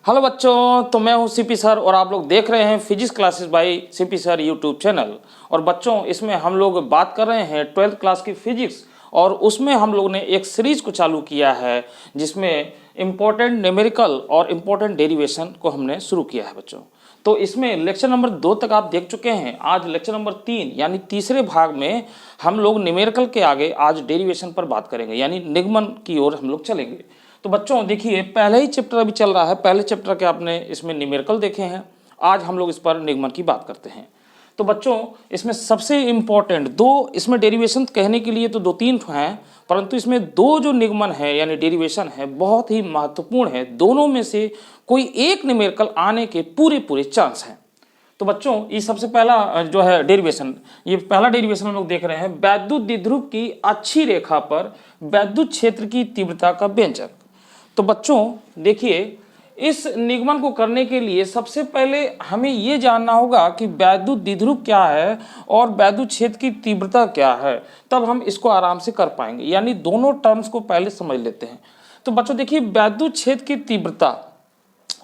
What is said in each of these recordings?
Hello बच्चों, तो मैं हूं सीपी सर और आप लोग देख रहे हैं physics classes bye CP sir YouTube channel. और बच्चों, इसमें हम लोग बात कर रहे हैं 12th क्लास की फिजिक्स, और उसमें हम लोग ने एक सीरीज को चालू किया है जिसमें इम्पोर्टेंट न्यूमेरिकल और इम्पोर्टेंट डेरिवेशन को हमने शुरू किया है बच्चों। तो इसमें लेक्चर नंबर 2 तक आप देख चुके हैं। आज लेक्चर नंबर 3 यानी तीसरे भाग में हम लोग न्यूमेरिकल के आगे आज डेरिवेशन पर बात करेंगे, यानी निगमन की ओर हम लोग चलेंगे। तो बच्चों देखिए, पहले ही चैप्टर अभी चल रहा है, पहले चैप्टर के आपने इसमें न्यूमेरिकल देखे हैं, आज हम लोग इस पर निगमन की बात करते हैं। तो बच्चों, इसमें सबसे इम्पॉर्टेंट दो, इसमें डेरिवेशन कहने के लिए तो 2-3 हैं, परंतु इसमें दो जो निगमन है यानी डेरिवेशन है बहुत ही महत्वपूर्ण है। दोनों में से कोई एक न्यूमेरिकल आने के पूरे चांस हैं। तो बच्चों, ये सबसे पहला जो है डेरिवेशन, ये पहला डेरिवेशन हम लोग देख रहे हैं, वैद्युत द्विध्रुव की अच्छी रेखा पर वैद्युत क्षेत्र की तीव्रता का व्यंजक। तो बच्चों देखिए, इस निगमन को करने के लिए सबसे पहले हमें ये जानना होगा कि वैद्युत द्विध्रुव क्या है और वैद्युत क्षेत्र की तीव्रता क्या है, तब हम इसको आराम से कर पाएंगे। यानी दोनों टर्म्स को पहले समझ लेते हैं। तो बच्चों देखिए, वैद्युत क्षेत्र की तीव्रता,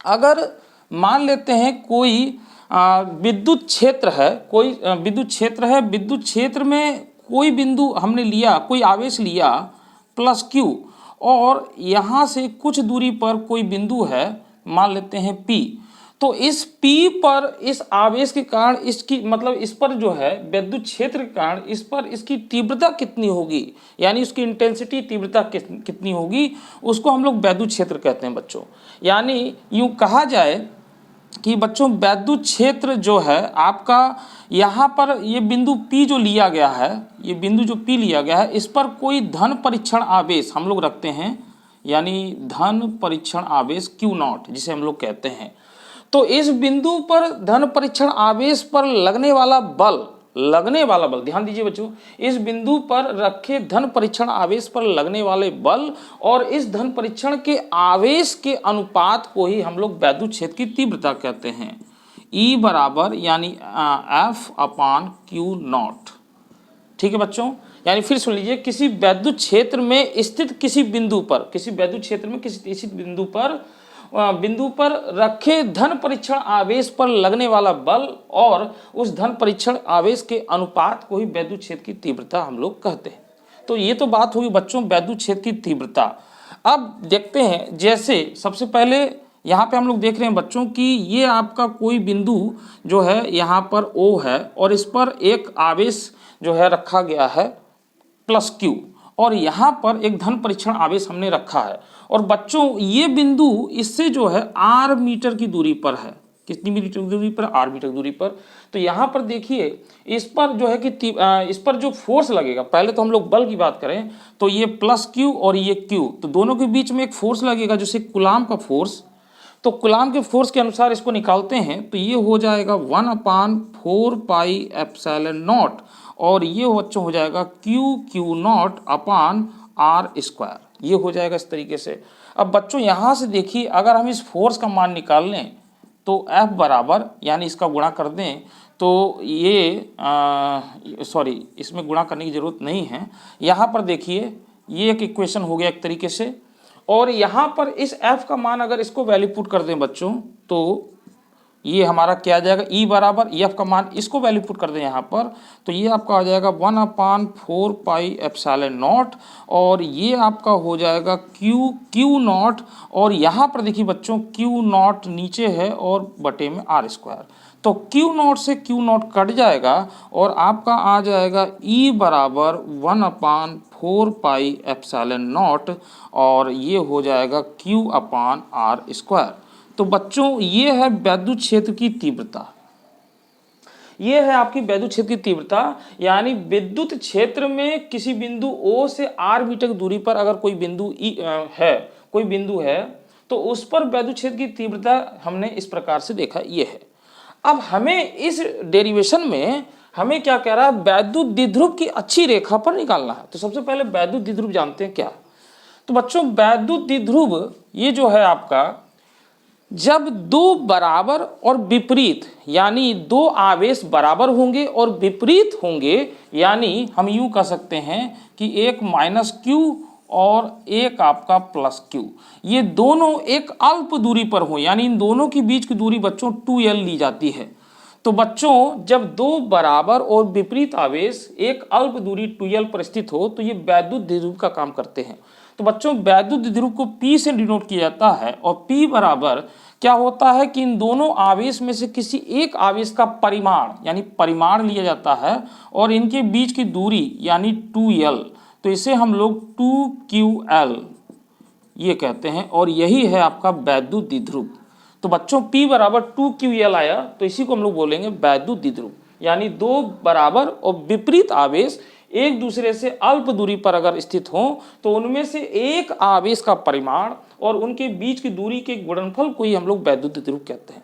अगर मान लेते हैं कोई विद्युत क्षेत्र है, कोई विद्युत क्षेत्र है, विद्युत क्षेत्र में कोई बिंदु हमने लिया, कोई आवेश लिया प्लस क्यू, और यहाँ से कुछ दूरी पर कोई बिंदु है, मान लेते हैं P। तो इस P पर इस आवेश के कारण इसकी मतलब इस पर जो है विद्युत क्षेत्र के कारण इस पर इसकी तीव्रता कितनी होगी, यानी उसकी इंटेंसिटी तीव्रता कितनी होगी, उसको हम लोग वैद्युत क्षेत्र कहते हैं बच्चों। यानी यूँ कहा जाए कि बच्चों वैद्युत क्षेत्र जो है आपका, यहाँ पर ये बिंदु P जो लिया गया है, ये बिंदु जो P लिया गया है, इस पर कोई धन परीक्षण आवेश हम लोग रखते हैं, यानी धन परीक्षण आवेश Q0 जिसे हम लोग कहते हैं। तो इस बिंदु पर धन परीक्षण आवेश पर लगने वाला बल, ध्यान दीजिए बच्चों, इस बिंदु पर रखे धन परीक्षण आवेश पर लगने वाले बल और इस धन परीक्षण के आवेश के अनुपात को ही हम लोग वैद्युत क्षेत्र की तीव्रता कहते हैं। E बराबर यानी F/Q0। ठीक है बच्चों, यानी फिर सुन लीजिए, किसी वैद्युत क्षेत्र में स्थित किसी बिंदु पर, किसी वैद्युत क्षेत्र में किसी स्थित बिंदु पर रखे धन परीक्षण आवेश पर लगने वाला बल और उस धन परीक्षण आवेश के अनुपात को ही वैद्युत क्षेत्र की तीव्रता हम लोग कहते हैं। तो ये तो बात हुई बच्चों वैद्युत क्षेत्र की तीव्रता। अब देखते हैं, जैसे सबसे पहले यहाँ पे हम लोग देख रहे हैं बच्चों कि ये आपका कोई बिंदु जो है यहाँ पर O है और इस पर एक आवेश जो है रखा गया है प्लस Q, और यहाँ पर एक धन परीक्षण आवेश हमने रखा है। और बच्चों ये बिंदु इससे जो है r मीटर की दूरी पर है। कितनी मीटर दूरी पर? r मीटर दूरी पर। तो यहाँ पर देखिए, इस पर जो है कि इस पर जो फोर्स लगेगा, पहले तो हम लोग बल की बात करें तो ये प्लस Q और ये Q, तो दोनों के बीच में एक फोर्स लगेगा जैसे कूलाम का फोर्स। तो कूलाम के फोर्स के अनुसार इसको निकालते हैं तो ये हो जाएगा 1/4πε0, और ये बच्चों हो जाएगा Q0/r²। ये हो जाएगा इस तरीके से। अब बच्चों यहाँ से देखिए, अगर हम इस फोर्स का मान निकाल लें तो F बराबर, यानी इसका गुणा कर दें तो ये सॉरी, इसमें गुणा करने की ज़रूरत नहीं है। यहाँ पर देखिए, ये एक इक्वेशन हो गया एक तरीके से, और यहाँ पर इस F का मान अगर इसको वैल्यू पुट कर दें बच्चों तो ये हमारा क्या आ जाएगा, E बराबर F का मान इसको वैल्यू पुट कर दें यहाँ पर, तो ये आपका आ जाएगा 1/4πε0, और ये आपका हो जाएगा Q0, और यहाँ पर देखिए बच्चों Q0 नीचे है और बटे में r²। तो Q0 से Q0 कट जाएगा और आपका आ जाएगा E बराबर 1/4πε0, और ये हो जाएगा Q/r²। तो बच्चों ये है वैद्युत क्षेत्र की तीव्रता, ये है आपकी वैद्युत क्षेत्र की तीव्रता। यानी विद्युत क्षेत्र में किसी बिंदु O से r मीटर दूरी पर अगर कोई बिंदु है तो उस पर वैद्युत क्षेत्र की तीव्रता हमने इस प्रकार से देखा, ये है। अब हमें इस डेरिवेशन में हमें क्या कह रहा है, वैद्युत द्विध्रुव की अच्छी रेखा पर निकालना है। तो सबसे पहले वैद्युत द्विध्रुव जानते हैं क्या। तो बच्चों वैद्युत द्विध्रुव ये जो है आपका, जब दो बराबर और विपरीत, यानी दो आवेश बराबर होंगे और विपरीत होंगे, यानी हम यूं कह सकते हैं कि एक -Q और एक आपका प्लस Q, ये दोनों एक अल्प दूरी पर हो, यानी इन दोनों के बीच की दूरी बच्चों 2L ली जाती है। तो बच्चों जब दो बराबर और विपरीत आवेश एक अल्प दूरी 2L पर स्थित हो तो ये वैद्युत द्विध्रुव का काम करते हैं। तो बच्चों वैद्युत द्विध्रुव को P से डिनोट किया जाता है और P बराबर क्या होता है कि इन दोनों आवेश में से किसी एक आवेश का परिमाण यानी परिमाण लिया जाता है और इनके बीच की दूरी यानी 2L, तो इसे हम लोग 2QL ये कहते हैं और यही है आपका वैद्युत द्विध्रुव। तो बच्चों P बराबर 2QL आया तो इसी को हम लोग बोलेंगे वैद्युत द्विध्रुव, यानी दो बराबर और विपरीत आवेश एक दूसरे से अल्प दूरी पर अगर स्थित हों तो उनमें से एक आवेश का परिमाण और उनके बीच की दूरी के गुणनफल को ही हम लोग वैद्युत द्विध्रुव कहते हैं।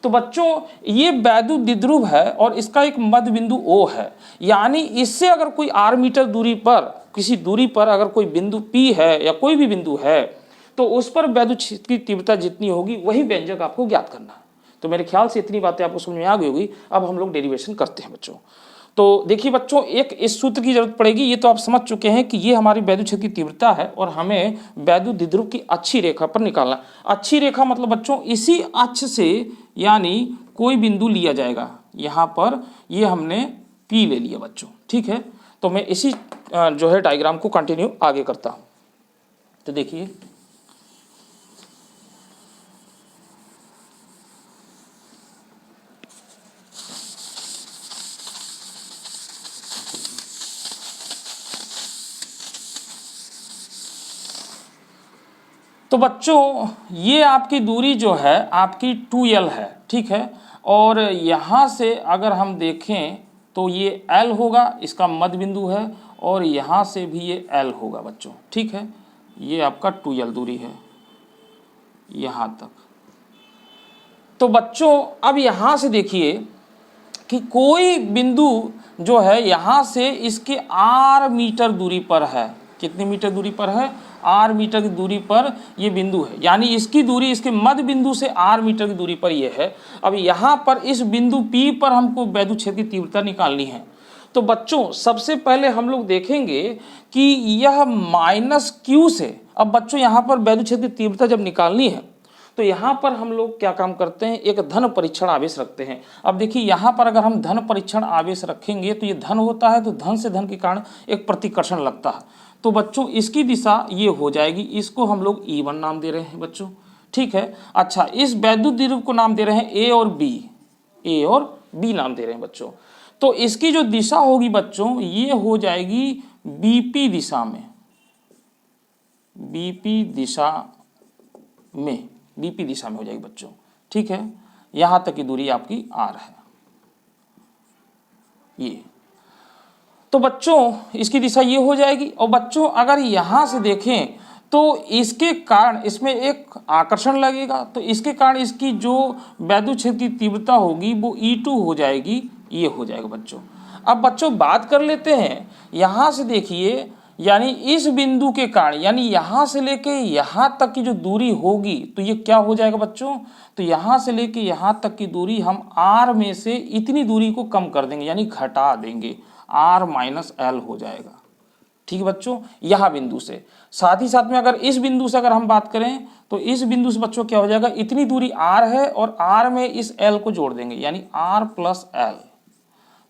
तो बच्चों ये वैद्युत द्विध्रुव है और इसका एक मध्य बिंदु O है, यानी इससे अगर कोई r मीटर दूरी पर किसी दूरी पर अगर कोई बिंदु P है या कोई भी बिंदु है तो उस पर वैद्युत क्षेत्र की तीव्रता जितनी होगी वही व्यंजक आपको ज्ञात करना है। तो मेरे ख्याल से इतनी बातें आपको समझ में आ गई होगी। अब हम लोग डेरिवेशन करते हैं बच्चों। तो देखिए बच्चों एक इस सूत्र की जरूरत पड़ेगी, ये तो आप समझ चुके हैं कि ये हमारी वैद्युत क्षेत्र की तीव्रता है और हमें वैद्युत द्विध्रुव की अच्छी रेखा पर निकालना। अच्छी रेखा मतलब बच्चों इसी अक्ष से यानी कोई बिंदु लिया जाएगा, यहाँ पर ये हमने P ले लिया बच्चों, ठीक है। तो मैं इसी जो है डायग्राम को कंटिन्यू आगे करता हूँ। तो देखिए तो बच्चों ये आपकी दूरी जो है आपकी 2L है, ठीक है। और यहाँ से अगर हम देखें तो ये L होगा, इसका मध्य बिंदु है, और यहाँ से भी ये L होगा बच्चों, ठीक है। ये आपका 2L दूरी है यहाँ तक। तो बच्चों अब यहाँ से देखिए कि कोई बिंदु जो है यहाँ से इसके r मीटर दूरी पर है। कितनी मीटर दूरी पर है? r मीटर की दूरी पर ये बिंदु है, यानी इसकी दूरी इसके मध्य बिंदु से r मीटर की दूरी पर ये है। अब यहाँ पर इस बिंदु P पर हमको वैद्युत क्षेत्र की तीव्रता निकालनी है। तो बच्चों सबसे पहले हम लोग देखेंगे कि यह -Q से, अब बच्चों यहाँ पर वैद्युत क्षेत्र की तीव्रता जब निकालनी है तो यहाँ पर हम लोग क्या काम करते हैं, एक धन परीक्षण आवेश रखते हैं। अब देखिए यहाँ पर अगर हम धन परीक्षण आवेश रखेंगे तो ये धन होता है, तो धन से धन के कारण एक प्रतिकर्षण लगता है। तो बच्चों इसकी दिशा ये हो जाएगी, इसको हम लोग E1 नाम दे रहे हैं बच्चों, ठीक है। अच्छा इस वैद्युत द्विध्रुव को नाम दे रहे हैं A और B, A और B नाम दे रहे हैं बच्चों। तो इसकी जो दिशा होगी बच्चों ये हो जाएगी BP दिशा में, BP दिशा में, BP दिशा में हो जाएगी बच्चों, ठीक है। यहाँ तक की दूरी आपकी R है ये। तो बच्चों इसकी दिशा ये हो जाएगी। और बच्चों अगर यहाँ से देखें तो इसके कारण इसमें एक आकर्षण लगेगा, तो इसके कारण इसकी जो वैद्युत क्षेत्र की तीव्रता होगी वो E2 हो जाएगी, ये हो जाएगा बच्चों। अब बच्चों बात कर लेते हैं यहाँ से, देखिए यानी इस बिंदु के कारण यानी यहाँ से लेके यहाँ तक की जो दूरी होगी तो ये क्या हो जाएगा बच्चों, तो यहाँ से लेके यहाँ तक की दूरी हम R में से इतनी दूरी को कम कर देंगे यानी घटा देंगे, R - L हो जाएगा, ठीक है बच्चों। यहाँ बिंदु से साथ ही साथ में अगर इस बिंदु से अगर हम बात करें तो इस बिंदु से बच्चों क्या हो जाएगा, इतनी दूरी R है और R में इस L को जोड़ देंगे यानी R + L।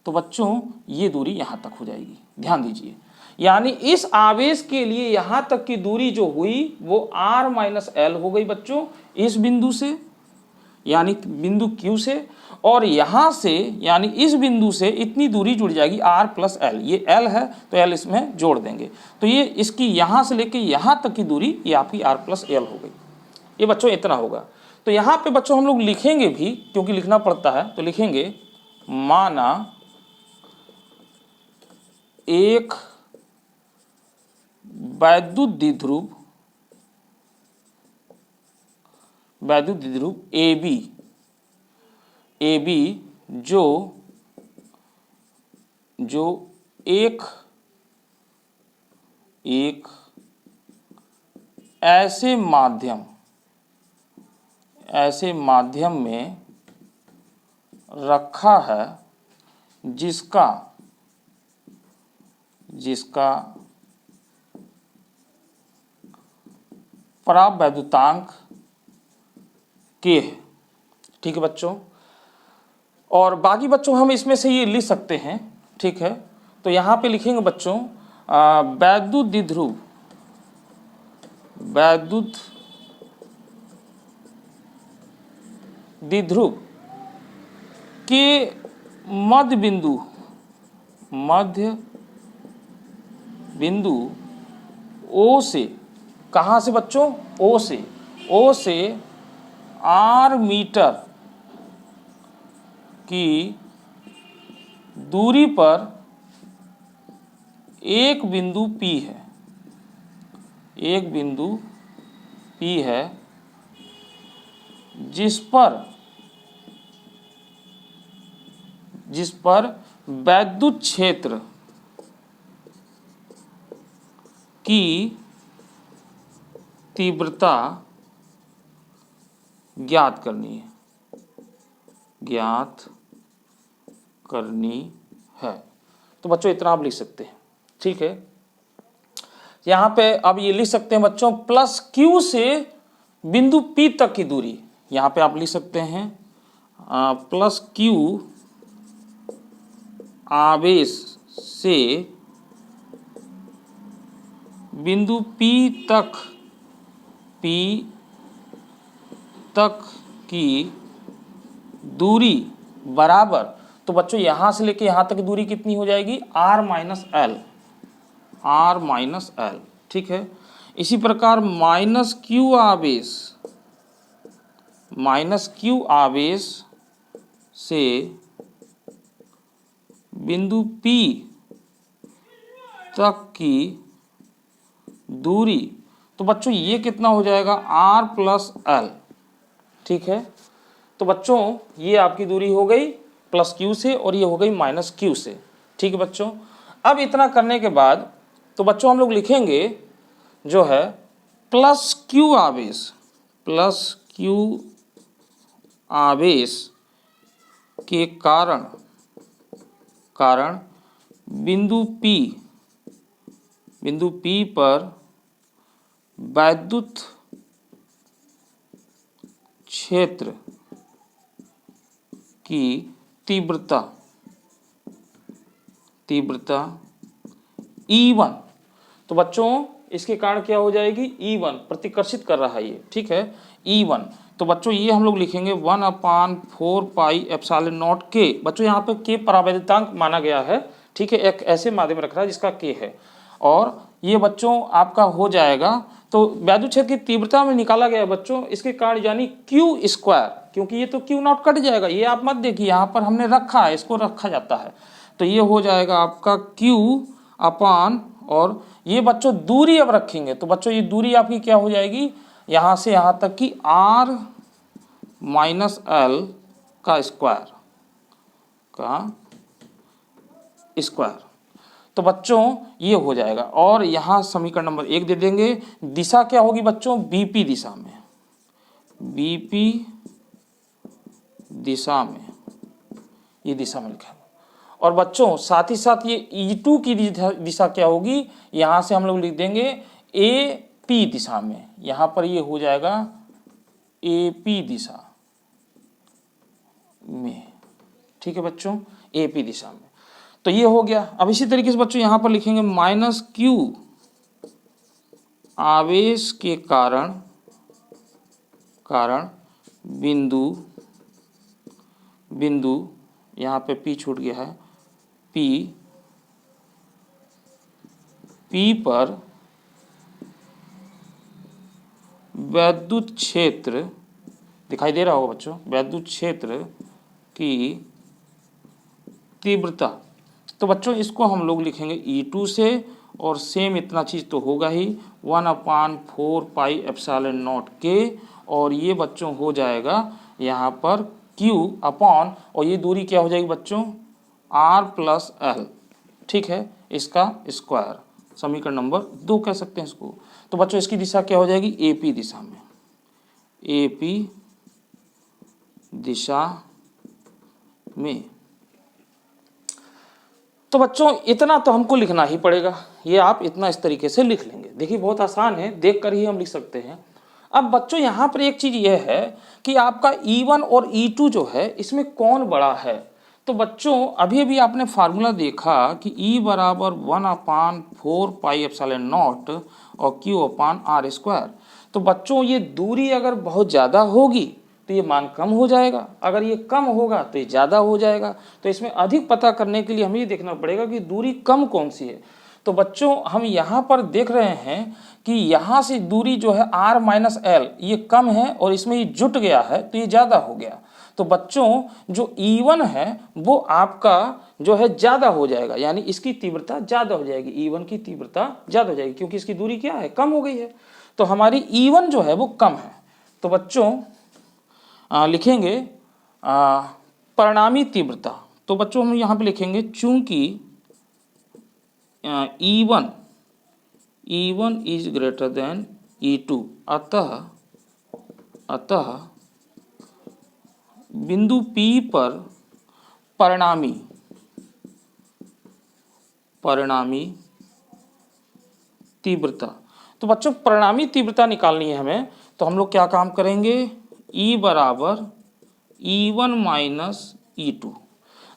तो बच्चों ये दूरी यहाँ तक हो जाएगी, ध्यान दीजिए। यानी इस आवेश के लिए यहाँ तक की दूरी जो हुई वो R - L हो गई बच्चों, इस बिंदु से यानी बिंदु Q से, और यहाँ से यानी इस बिंदु से इतनी दूरी जुड़ जाएगी R + L। ये L है तो L इसमें जोड़ देंगे, तो ये इसकी यहाँ से लेके यहाँ तक की दूरी ये आपकी R + L हो गई। ये बच्चों इतना होगा। तो यहाँ पे बच्चों हम लोग लिखेंगे भी, क्योंकि लिखना पड़ता है, तो लिखेंगे माना एक वैद्युत द्विध्रुव AB जो एक ऐसे माध्यम में रखा है जिसका परावैद्युतांक के है। ठीक है बच्चों, और बाकी बच्चों हम इसमें से ये लिख सकते हैं। ठीक है, तो यहाँ पे लिखेंगे बच्चों वैद्युत द्विध्रुव, वैद्युत द्विध्रुव के मध्य बिंदु, मध्य बिंदु ओ से, कहाँ से बच्चों, ओ से, ओ से 8 मीटर की दूरी पर एक बिंदु P है, एक बिंदु P है जिस पर वैद्युत क्षेत्र की तीव्रता ज्ञात करनी है, ज्ञात करनी है। तो बच्चों इतना आप लिख सकते हैं। ठीक है, यहां पे अब ये लिख सकते हैं बच्चों प्लस Q से बिंदु P तक की दूरी, यहां पे आप लिख सकते हैं प्लस Q आवेश से बिंदु P तक की दूरी बराबर, तो बच्चों यहां से लेके यहां तक की दूरी कितनी हो जाएगी, R minus L, R minus L. ठीक है, इसी प्रकार माइनस Q आवेश से बिंदु P तक की दूरी, तो बच्चों ये कितना हो जाएगा, R प्लस एल। ठीक है, तो बच्चों ये आपकी दूरी हो गई प्लस Q से और ये हो गई माइनस Q से। ठीक है बच्चों, अब इतना करने के बाद तो बच्चों हम लोग लिखेंगे जो है प्लस Q आवेश, प्लस Q आवेश के कारण बिंदु P पर वैद्युत क्षेत्र की तीव्रता E1, तो बच्चों इसके कारण क्या हो जाएगी, E1 प्रतिकर्षित कर रहा है ये। ठीक है, E1, तो बच्चों ये हम लोग लिखेंगे 1/4 पाई एप्सिलॉन नॉट के। बच्चों यहाँ पे के परावैद्युतांक माना गया है। ठीक है, एक ऐसे माध्यम रख रहा है जिसका के है, और ये बच्चों आपका हो जाएगा। तो वैद्युत क्षेत्र की तीव्रता में निकाला गया बच्चों, इसके कारण यानी Q स्क्वायर, क्योंकि ये तो Q नॉट कट जाएगा, ये आप मत देखिए, यहाँ पर हमने रखा है, इसको रखा जाता है, तो ये हो जाएगा आपका Q अपान, और ये बच्चों दूरी अब रखेंगे, तो बच्चों ये दूरी आपकी क्या हो जाएगी, यहाँ से यहाँ तक की R माइनस एल का स्क्वायर, तो बच्चों ये हो जाएगा। और यहाँ समीकरण नंबर 1 दे देंगे, दिशा क्या होगी बच्चों, BP दिशा में, BP दिशा में, ये दिशा में लिखा है। और बच्चों साथ ही साथ ये E2 की दिशा क्या होगी, यहाँ से हम लोग लिख देंगे AP दिशा में, यहाँ पर ये हो जाएगा AP दिशा में। ठीक है बच्चों, AP दिशा में, तो ये हो गया। अब इसी तरीके से बच्चों यहाँ पर लिखेंगे माइनस Q आवेश के कारण बिंदु यहाँ पे P छूट गया है, P पर वैद्युत क्षेत्र दिखाई दे रहा होगा बच्चों, वैद्युत क्षेत्र की तीव्रता, तो बच्चों इसको हम लोग लिखेंगे E2 से, और सेम इतना चीज़ तो होगा ही 1/4 पाई एप्सिलॉन नॉट के, और ये बच्चों हो जाएगा यहाँ पर Q अपॉन, और ये दूरी क्या हो जाएगी बच्चों, R प्लस एल। ठीक है, इसका स्क्वायर, समीकरण नंबर 2 कह सकते हैं इसको। तो बच्चों इसकी दिशा क्या हो जाएगी, AP दिशा में, AP दिशा में। तो बच्चों इतना तो हमको लिखना ही पड़ेगा, ये आप इतना इस तरीके से लिख लेंगे। देखिए बहुत आसान है, देख कर ही हम लिख सकते हैं। अब बच्चों यहाँ पर एक चीज़ ये है कि आपका E1 और E2 जो है इसमें कौन बड़ा है। तो बच्चों अभी अभी आपने फार्मूला देखा कि E बराबर 1/4πε0 और Q/r²। तो बच्चों ये दूरी अगर बहुत ज़्यादा होगी तो ये मान कम हो जाएगा, अगर ये कम होगा तो ये ज़्यादा हो जाएगा। तो इसमें अधिक पता करने के लिए हमें ये देखना पड़ेगा कि दूरी कम कौन सी है। तो बच्चों हम यहाँ पर देख रहे हैं कि यहाँ से दूरी जो है r-l ये कम है और इसमें ये जुट गया है तो ये ज़्यादा हो गया। तो बच्चों जो E1 है वो आपका जो है ज़्यादा हो जाएगा, यानी इसकी तीव्रता ज़्यादा हो जाएगी, E1 की तीव्रता ज़्यादा हो जाएगी क्योंकि इसकी दूरी क्या है, कम हो गई है। तो हमारी E1 जो है वो कम है। तो बच्चों लिखेंगे परिणामी तीव्रता। तो बच्चों हम यहाँ पे लिखेंगे चूंकि E1 is greater than E2, अतः बिंदु P पर परिणामी तीव्रता। तो बच्चों परिणामी तीव्रता निकालनी है हमें, तो हम लोग क्या काम करेंगे, E बराबर E1 माइनस E2।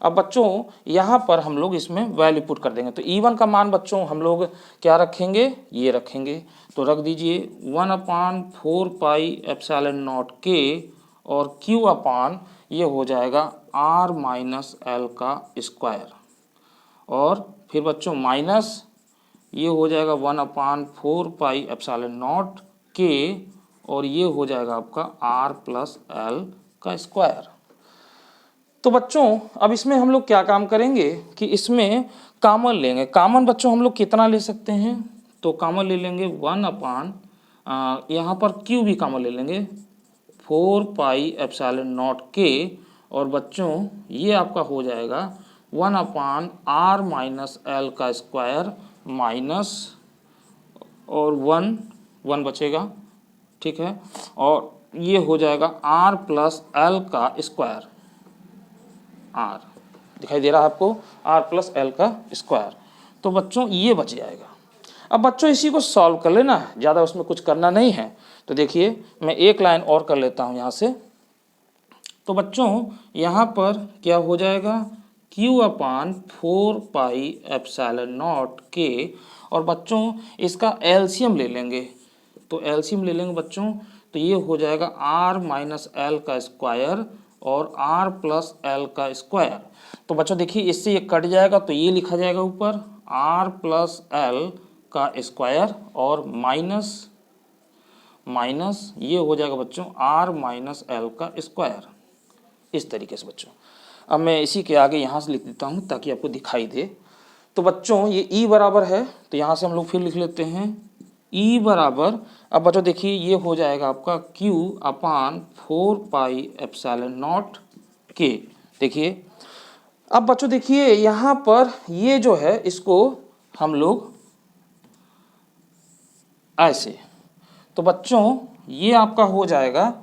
अब बच्चों यहाँ पर हम लोग इसमें वैल्यू पुट कर देंगे। तो E1 का मान बच्चों हम लोग क्या रखेंगे, ये रखेंगे। तो रख दीजिए 1/4πε0K और Q/ ये हो जाएगा r-l²। और फिर बच्चों माइनस ये हो जाएगा 1/4πε0K और ये हो जाएगा आपका r+l²। तो बच्चों अब इसमें हम लोग क्या काम करेंगे कि इसमें कॉमन लेंगे। कॉमन बच्चों हम लोग कितना ले सकते हैं, तो कॉमन ले लेंगे 1/, यहाँ पर Q भी कॉमन ले लेंगे 4πε0K और बच्चों ये आपका हो जाएगा 1/r-l² माइनस और 1 बचेगा, ठीक है, और ये हो जाएगा r+l²। r दिखाई दे रहा है आपको, r+l²। तो बच्चों ये बच जाएगा। अब बच्चों इसी को सॉल्व कर लेना है, ज़्यादा उसमें कुछ करना नहीं है। तो देखिए मैं एक लाइन और कर लेता हूँ यहाँ से। तो बच्चों यहाँ पर क्या हो जाएगा, Q/4πε0K और बच्चों इसका एलसीएम ले लेंगे। तो एलसीएम ले लेंगे बच्चों, तो ये हो जाएगा r-l² और r+l²। तो बच्चों देखिए इससे ये कट जाएगा तो ये लिखा जाएगा ऊपर r+l² और माइनस ये हो जाएगा बच्चों r-l²। इस तरीके से बच्चों अब मैं इसी के आगे यहाँ से लिख देता हूँ ताकि आपको दिखाई दे। तो बच्चों ये E बराबर है, तो यहाँ से हम लोग फिर लिख लेते हैं E बराबर, अब बच्चों देखिए ये हो जाएगा आपका Q/4πε0K। देखिए अब बच्चों देखिए यहाँ पर ये जो है इसको हम लोग ऐसे, तो बच्चों ये आपका हो जाएगा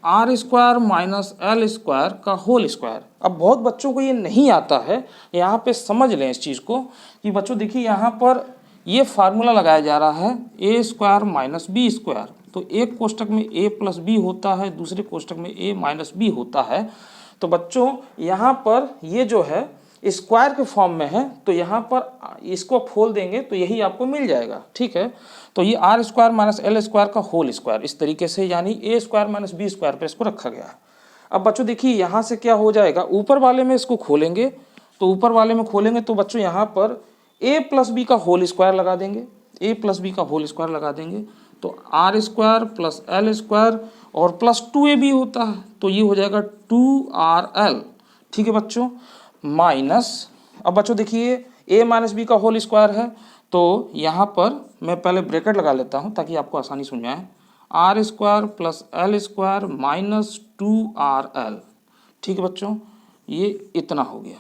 r² माइनस l² का होल स्क्वायर। अब बहुत बच्चों को ये नहीं आता है, यहाँ पे समझ लें इस चीज़ को कि बच्चों देखिए यहाँ पर ये फार्मूला लगाया जा रहा है a² माइनस b²। तो एक कोष्टक में a+b होता है, दूसरे कोष्टक में a-b होता है। तो बच्चों यहाँ पर ये जो है स्क्वायर के फॉर्म में है, तो यहाँ पर इसको खोल देंगे तो यही आपको मिल जाएगा, ठीक है। तो ये r² माइनस l² का होल स्क्वायर इस तरीके से, यानी a² माइनस b² पर इसको रखा गया है। अब बच्चों देखिए यहाँ से क्या हो जाएगा, ऊपर वाले में इसको खोलेंगे, तो ऊपर वाले में खोलेंगे तो बच्चों यहाँ पर a+b का होल स्क्वायर लगा देंगे, a+b का होल स्क्वायर लगा देंगे। तो r² प्लस l² और प्लस 2ab होता है, तो ये हो जाएगा 2rl, ठीक है बच्चों, माइनस, अब बच्चों देखिए a माइनस b का होल स्क्वायर है, तो यहाँ पर मैं पहले ब्रैकेट लगा लेता हूँ ताकि आपको आसानी समझ में आए, r² plus l² minus 2rl, ठीक है बच्चों, ये इतना हो गया।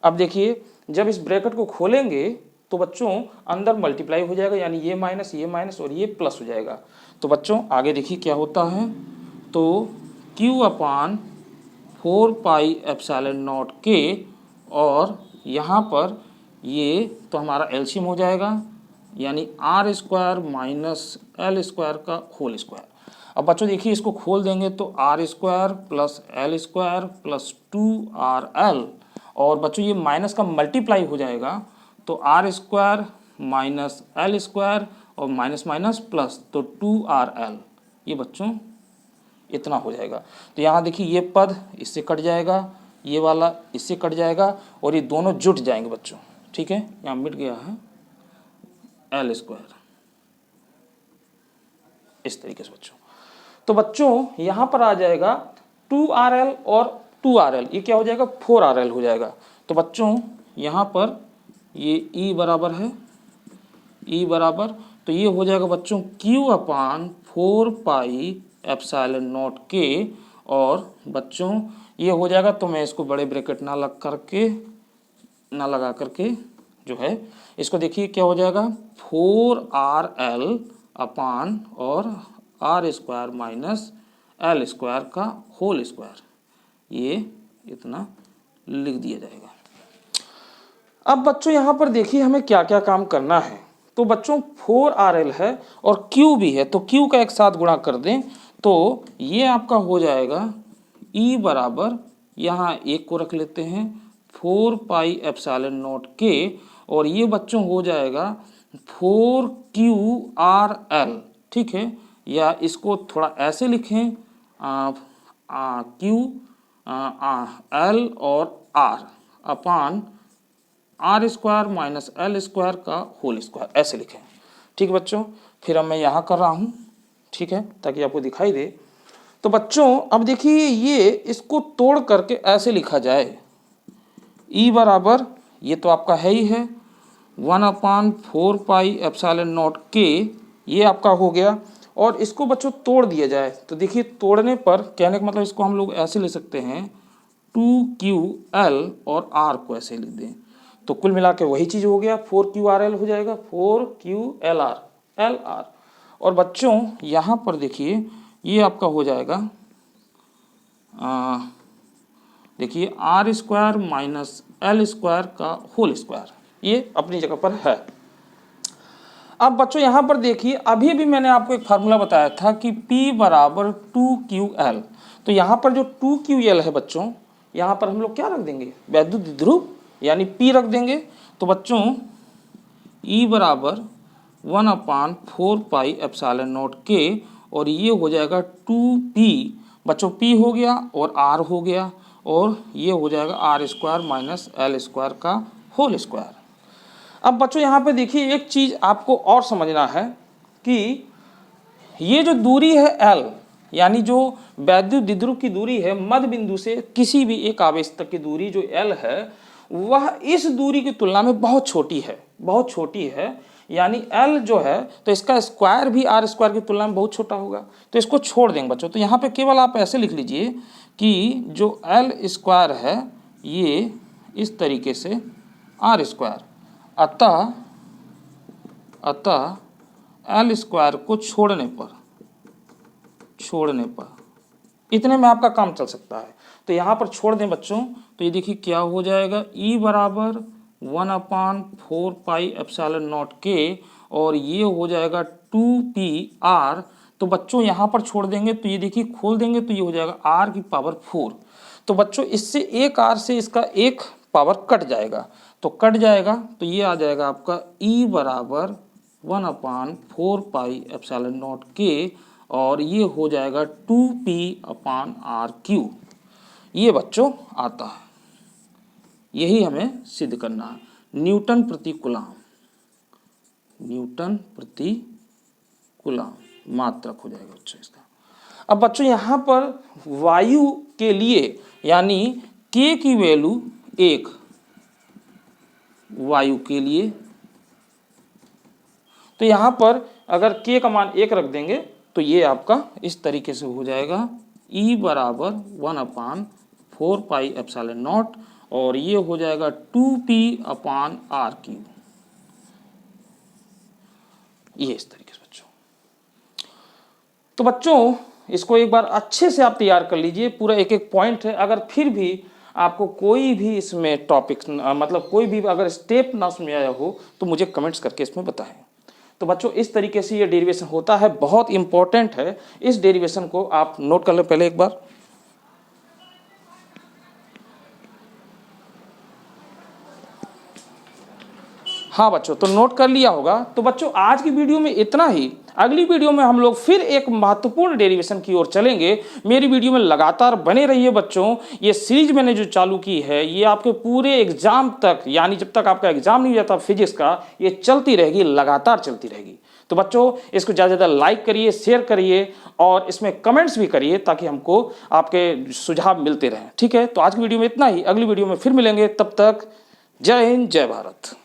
अब देखिए जब इस ब्रैकेट को खोलेंगे तो बच्चों अंदर मल्टीप्लाई हो जाएगा, यानी ये माइनस और ये प्लस हो जाएगा। तो बच्चों आगे देखिए क्या होता है, तो Q/4πε0K और यहाँ पर ये तो हमारा एलसीएम हो जाएगा यानी R square minus L square का होल स्क्वायर। अब बच्चों देखिए इसको खोल देंगे तो R square plus L square plus 2RL, और बच्चों ये माइनस का मल्टीप्लाई हो जाएगा तो R square minus L square और माइनस माइनस प्लस तो 2RL, ये बच्चों इतना हो जाएगा। तो यहाँ देखिए ये पद इससे कट जाएगा, ये वाला इससे कट जाएगा और ये दोनों जुट जाएंगे बच्चों। ठीक है, यहाँ मिट गया है एल स्क्वायर इस तरीके से बच्चों। तो बच्चों यहाँ पर आ जाएगा 2RL और 2RL, ये क्या हो जाएगा 4RL हो जाएगा। तो बच्चों यहाँ पर ये E बराबर है, E बराबर तो ये हो जाएगा बच्चों Q अपान 4πε0 K, और बच्चों ये हो जाएगा तो मैं इसको बड़े ब्रैकेट ना लगा करके जो है इसको देखिए क्या हो जाएगा 4RL अपान और R square minus L square का होल स्क्वायर, ये इतना लिख दिया जाएगा। अब बच्चों यहाँ पर देखिए हमें क्या क्या काम करना है। तो बच्चों 4RL है और Q भी है, तो Q का एक साथ गुणा कर दें तो ये आपका हो जाएगा E बराबर, यहाँ एक को रख लेते हैं 4πε0 K, और ये बच्चों हो जाएगा 4QRL। ठीक है, या इसको थोड़ा ऐसे लिखें Q L और R upon R square minus L square का होल स्क्वायर, ऐसे लिखें। ठीक है बच्चों, फिर अब मैं यहाँ कर रहा हूँ, ठीक है, ताकि आपको दिखाई दे। तो बच्चों अब देखिए ये इसको तोड़ करके ऐसे लिखा जाए, E बराबर ये तो आपका है ही है 1/4πε0 K, ये आपका हो गया। और इसको बच्चों तोड़ दिया जाए तो देखिए तोड़ने पर कहने का मतलब इसको हम लोग ऐसे ले सकते हैं 2QL और R को ऐसे लिख दें तो कुल मिला के वही चीज़ हो गया 4QRL हो जाएगा 4QLR LR। और बच्चों यहाँ पर देखिए ये आपका हो जाएगा देखिए R square minus L square का होल स्क्वायर, ये अपनी जगह पर है। अब बच्चों यहाँ पर देखिए अभी भी मैंने आपको एक फार्मूला बताया था कि P बराबर 2QL, तो यहाँ पर जो 2QL है बच्चों यहाँ पर हम लोग क्या रख देंगे वैद्युत द्विध्रुव यानी P रख देंगे। तो बच्चों E बराबर 1/4πε0 K, और ये हो जाएगा 2P, बच्चों P हो गया और R हो गया, और ये हो जाएगा R square minus L square का होल स्क्वायर। अब बच्चों यहाँ पे देखिए एक चीज़ आपको और समझना है कि ये जो दूरी है L, यानी जो वैद्युत द्विध्रुव की दूरी है मध्य बिंदु से किसी भी एक आवेश तक की दूरी जो L है वह इस दूरी की तुलना में बहुत छोटी है, बहुत छोटी है। यानी L जो है तो इसका स्क्वायर भी आर स्क्वायर की तुलना में बहुत छोटा होगा, तो इसको छोड़ देंगे बच्चों। तो यहाँ पे केवल आप ऐसे लिख लीजिए कि जो L स्क्वायर है ये इस तरीके से आर स्क्वायर, अतः L स्क्वायर को छोड़ने पर इतने में आपका काम चल सकता है। तो यहाँ पर छोड़ दें बच्चों तो ये देखिए क्या हो जाएगा E बराबर 1/4πε0 K, और ये हो जाएगा 2PR। तो बच्चों यहाँ पर छोड़ देंगे तो ये देखिए खोल देंगे तो ये हो जाएगा R की पावर 4। तो बच्चों इससे एक R से इसका एक पावर कट जाएगा, तो कट जाएगा तो ये आ जाएगा आपका E बराबर 1/4πε0 K, और ये हो जाएगा 2P/RQ। ये बच्चों आता है, यही हमें सिद्ध करना है। न्यूटन प्रति कूलम मात्रक हो जाएगा बच्चों इसका। अब बच्चों यहाँ पर वायु के लिए यानी K की वैल्यू 1 वायु के लिए, तो यहाँ पर अगर K का मान 1 रख देंगे तो ये आपका इस तरीके से हो जाएगा E बराबर 1/4πε0, और ये हो जाएगा 2P/RQ। ये इस तरीके से बच्चों। तो बच्चों इसको एक बार अच्छे से आप तैयार कर लीजिए, पूरा एक एक पॉइंट है। अगर फिर भी आपको कोई भी इसमें टॉपिक मतलब कोई भी अगर स्टेप ना समझ आया हो तो मुझे कमेंट्स करके इसमें बताएं। तो बच्चों इस तरीके से ये डेरिवेशन होता है, बहुत इंपॉर्टेंट है। इस डेरिवेशन को आप नोट कर लें पहले एक बार। हाँ बच्चों, तो नोट कर लिया होगा। तो बच्चों आज की वीडियो में इतना ही। अगली वीडियो में हम लोग फिर एक महत्वपूर्ण डेरिवेशन की ओर चलेंगे। मेरी वीडियो में लगातार बने रहिए बच्चों। ये सीरीज मैंने जो चालू की है ये आपके पूरे एग्जाम तक, यानी जब तक आपका एग्जाम नहीं जाता फिजिक्स का, ये चलती रहेगी, लगातार चलती रहेगी। तो बच्चों इसको ज़्यादा से ज़्यादा लाइक करिए, शेयर करिए और इसमें कमेंट्स भी करिए ताकि हमको आपके सुझाव मिलते रहें। ठीक है, तो आज की वीडियो में इतना ही। अगली वीडियो में फिर मिलेंगे, तब तक जय हिंद, जय भारत।